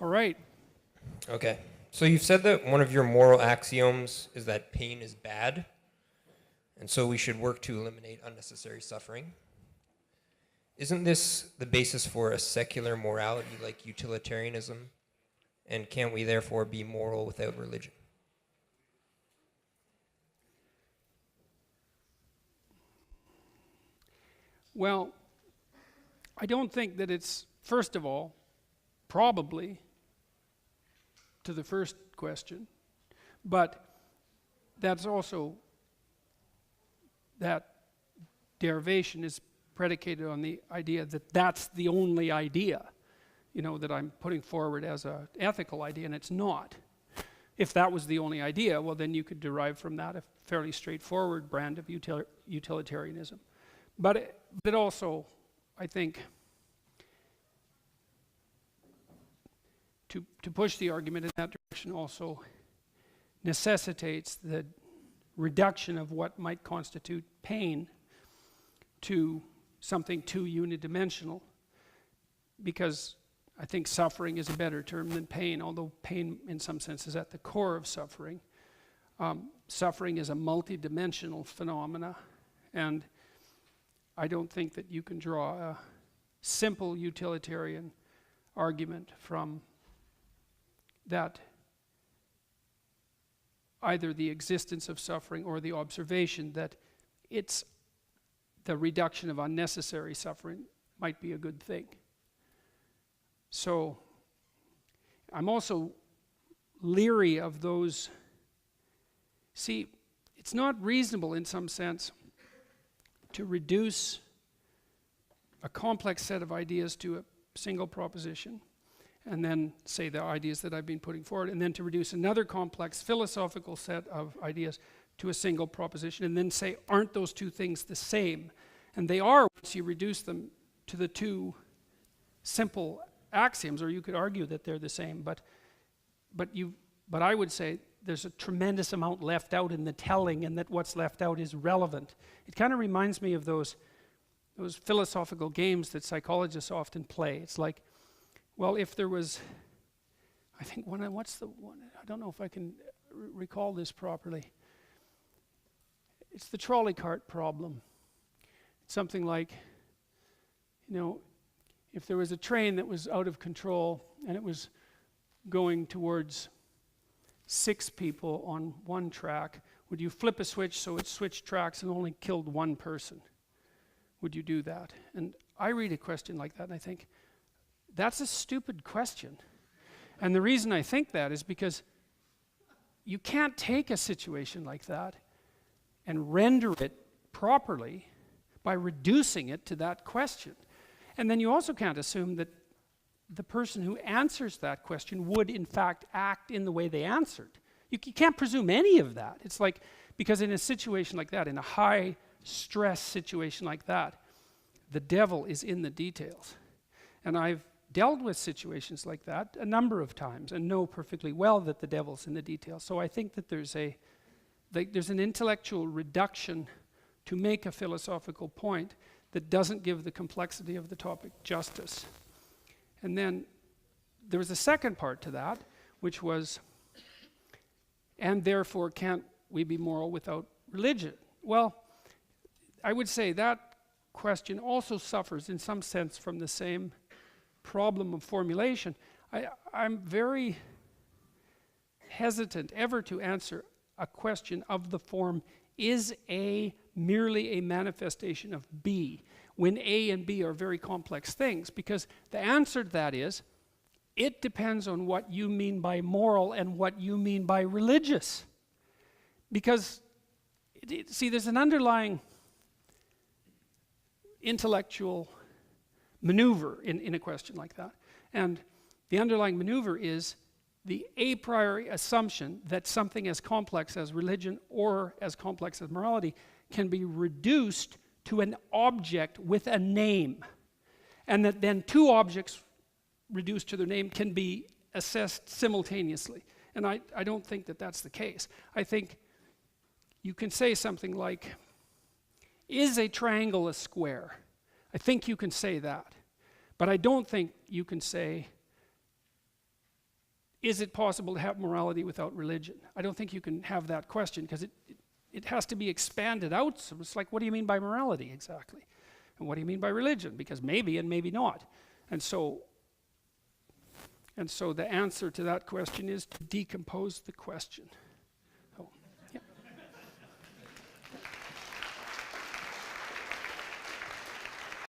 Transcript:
All right. Okay. So you've said that one of your moral axioms is that pain is bad, and so we should work to eliminate unnecessary suffering. Isn't this the basis for a secular morality like utilitarianism? And can't we therefore be moral without religion? Well, I don't think that it's, first of all, probably to the first question, but that's also, that derivation is predicated on the idea that that's the only idea, that I'm putting forward as an ethical idea, and it's not. If that was the only idea, well, then you could derive from that a fairly straightforward brand of utilitarianism. But also, I think, to push the argument in that direction also necessitates the reduction of what might constitute pain to something too unidimensional, because I think suffering is a better term than pain, although pain in some sense is at the core of suffering. Suffering is a multidimensional phenomena, and I don't think that you can draw a simple utilitarian argument from that either the existence of suffering or the observation that it's the reduction of unnecessary suffering might be a good thing. So I'm also leery of those. See, it's not reasonable in some sense to reduce a complex set of ideas to a single proposition, and then say the ideas that I've been putting forward, and then to reduce another complex philosophical set of ideas to a single proposition, and then say, aren't those two things the same? And they are once you reduce them to the two simple axioms, or you could argue that they're the same, but I would say there's a tremendous amount left out in the telling, and that what's left out is relevant. It kind of reminds me of those philosophical games that psychologists often play. It's like, well, if there was, I think what's the one, I don't know if I can recall this properly. It's the trolley cart problem. It's something like, if there was a train that was out of control and it was going towards 6 people on one track, would you flip a switch so it switched tracks and only killed one person? Would you do that? And I read a question like that and I think, that's a stupid question. And the reason I think that is because you can't take a situation like that and render it properly by reducing it to that question. And then you also can't assume that the person who answers that question would in fact act in the way they answered. You can't presume any of that. It's like, because in a situation like that, in a high stress situation like that, the devil is in the details. And I've dealt with situations like that a number of times and know perfectly well that the devil's in the details. So I think that there's an intellectual reduction to make a philosophical point that doesn't give the complexity of the topic justice. And then there was a second part to that, which was, and therefore can't we be moral without religion? Well, I would say that question also suffers in some sense from the same problem of formulation. I'm very hesitant ever to answer a question of the form, is A merely a manifestation of B, when A and B are very complex things? Because the answer to that is, it depends on what you mean by moral and what you mean by religious. Because, see, there's an underlying intellectual maneuver in a question like that. And the underlying maneuver is the a priori assumption that something as complex as religion or as complex as morality can be reduced to an object with a name. And that then two objects reduced to their name can be assessed simultaneously. And I don't think that that's the case. I think you can say something like, is a triangle a square? I think you can say that. But I don't think you can say, is it possible to have morality without religion? I don't think you can have that question, because it has to be expanded out. So it's like, what do you mean by morality exactly? And what do you mean by religion? Because maybe and maybe not. And so the answer to that question is to decompose the question.